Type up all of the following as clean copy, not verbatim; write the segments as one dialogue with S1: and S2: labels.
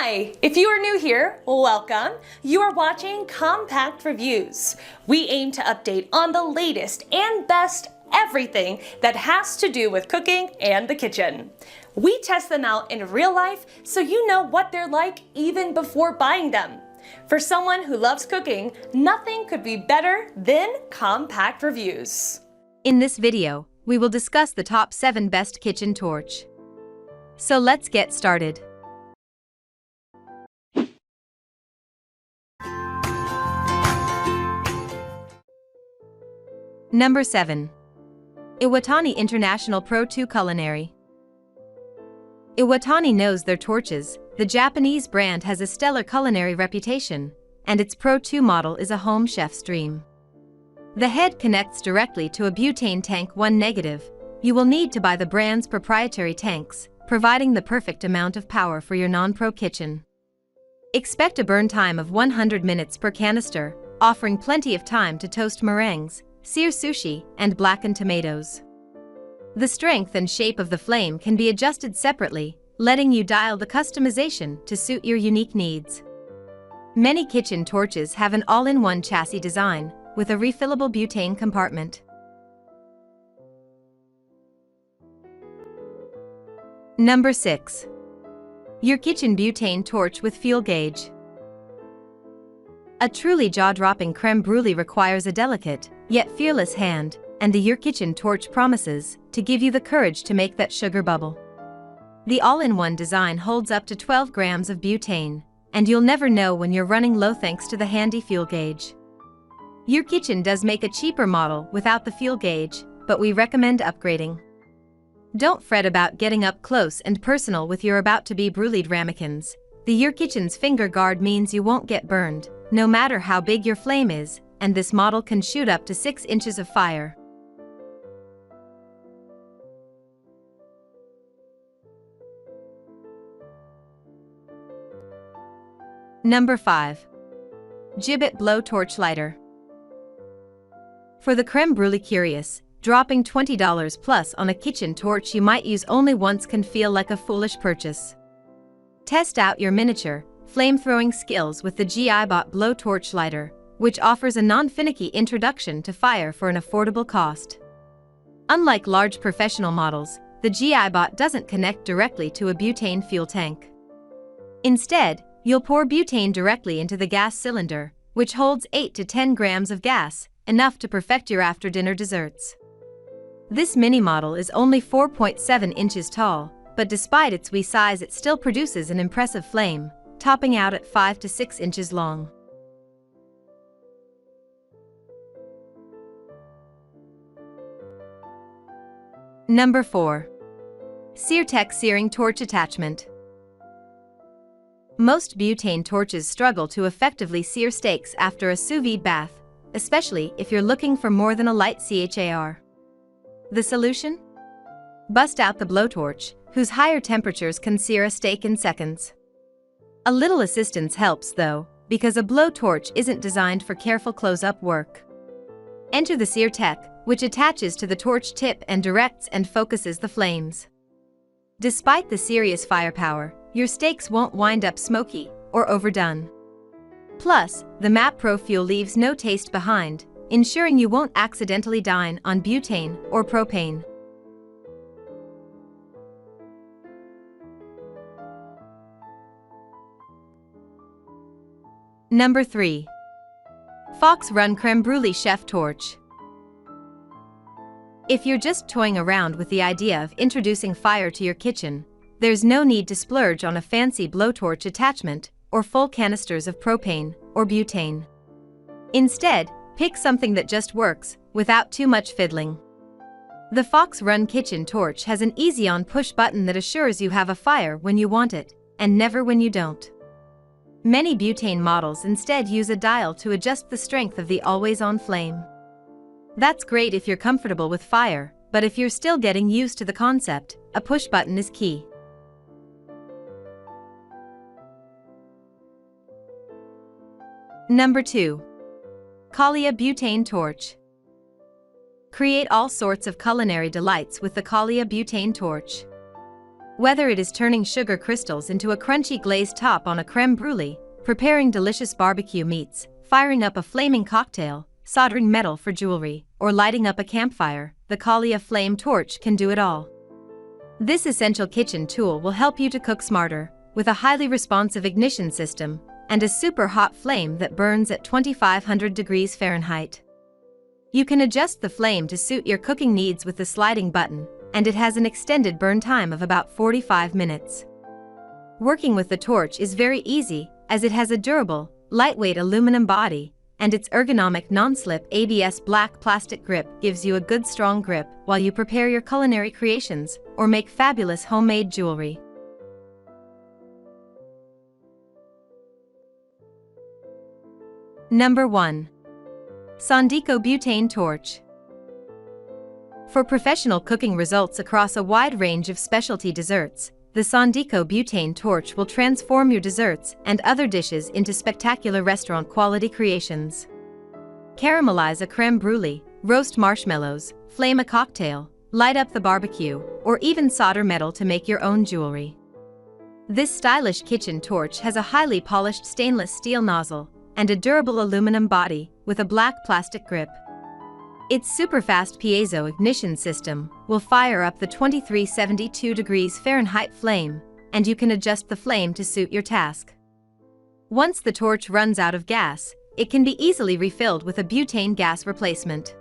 S1: Hi! If you are new here, welcome. You are watching Compact Reviews. We aim to update on the latest and best everything that has to do with cooking and the kitchen. We test them out in real life so you know what they're like even before buying them. For someone who loves cooking, nothing could be better than Compact Reviews.
S2: In this video, we will discuss the top 7 best kitchen torch. So let's get started. Number 7. Iwatani International Pro 2 Culinary. Iwatani knows their torches. The Japanese brand has a stellar culinary reputation, and its Pro 2 model is a home chef's dream. The head connects directly to a butane tank 1 negative. You will need to buy the brand's proprietary tanks, providing the perfect amount of power for your non-pro kitchen. Expect a burn time of 100 minutes per canister, offering plenty of time to toast meringues, sear sushi, and blacken tomatoes. The strength and shape of the flame can be adjusted separately, letting you dial the customization to suit your unique needs. Many kitchen torches have an all-in-one chassis design, with a refillable butane compartment. Number 6. EurKitchen Butane Torch with Fuel Gauge. A truly jaw-dropping creme brulee requires a delicate, yet fearless hand, and the EurKitchen torch promises to give you the courage to make that sugar bubble. The all-in-one design holds up to 12 grams of butane, and you'll never know when you're running low thanks to the handy fuel gauge. EurKitchen does make a cheaper model without the fuel gauge, but we recommend upgrading. Don't fret about getting up close and personal with your about-to-be bruleed ramekins. The EurKitchen's finger guard means you won't get burned, no matter how big your flame is, and this model can shoot up to 6 inches of fire. Number 5. Gibot Blow Torch Lighter. For the creme brulee curious, dropping $20 plus on a kitchen torch you might use only once can feel like a foolish purchase. Test out your miniature, flame-throwing skills with the Gibot Blow Torch Lighter, which offers a non-finicky introduction to fire for an affordable cost. Unlike large professional models, the Gibot doesn't connect directly to a butane fuel tank. Instead, you'll pour butane directly into the gas cylinder, which holds 8 to 10 grams of gas, enough to perfect your after-dinner desserts. This mini model is only 4.7 inches tall, but despite its wee size it still produces an impressive flame, topping out at 5 to 6 inches long. Number 4. SEARTEQ Searing Torch Attachment. Most butane torches struggle to effectively sear steaks after a sous vide bath, especially if you're looking for more than a light char. The solution? Bust out the blowtorch, whose higher temperatures can sear a steak in seconds. A little assistance helps though, because a blowtorch isn't designed for careful close-up work. Enter the SEARTEQ, which attaches to the torch tip and directs and focuses the flames. Despite the serious firepower, your steaks won't wind up smoky or overdone. Plus, the MAP Pro fuel leaves no taste behind, ensuring you won't accidentally dine on butane or propane. Number 3. Fox Run Creme Brulee Chef Torch. If you're just toying around with the idea of introducing fire to your kitchen, there's no need to splurge on a fancy blowtorch attachment or full canisters of propane or butane. Instead, pick something that just works, without too much fiddling. The Fox Run Kitchen Torch has an easy-on push button that assures you have a fire when you want it, and never when you don't. Many butane models instead use a dial to adjust the strength of the always-on flame. That's great if you're comfortable with fire, but if you're still getting used to the concept, a push button is key. Number 2. Kollea Butane Torch. Create all sorts of culinary delights with the Kollea Butane Torch. Whether it is turning sugar crystals into a crunchy glazed top on a creme brulee, preparing delicious barbecue meats, firing up a flaming cocktail, soldering metal for jewelry, or lighting up a campfire, the Kollea flame torch can do it all. This essential kitchen tool will help you to cook smarter, with a highly responsive ignition system and a super hot flame that burns at 2500 degrees Fahrenheit. You can adjust the flame to suit your cooking needs with the sliding button, and it has an extended burn time of about 45 minutes. Working with the torch is very easy, as it has a durable, lightweight aluminum body, and its ergonomic non-slip ABS black plastic grip gives you a good strong grip while you prepare your culinary creations or make fabulous homemade jewelry. Number 1. Sondiko Butane Torch. For professional cooking results across a wide range of specialty desserts, the Sondiko Butane Torch will transform your desserts and other dishes into spectacular restaurant-quality creations. Caramelize a creme brulee, roast marshmallows, flame a cocktail, light up the barbecue, or even solder metal to make your own jewelry. This stylish kitchen torch has a highly polished stainless steel nozzle and a durable aluminum body with a black plastic grip. Its super-fast piezo ignition system will fire up the 2372 degrees Fahrenheit flame, and you can adjust the flame to suit your task. Once the torch runs out of gas, it can be easily refilled with a butane gas replacement.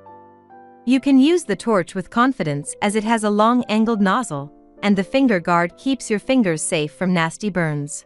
S2: You can use the torch with confidence as it has a long angled nozzle, and the finger guard keeps your fingers safe from nasty burns.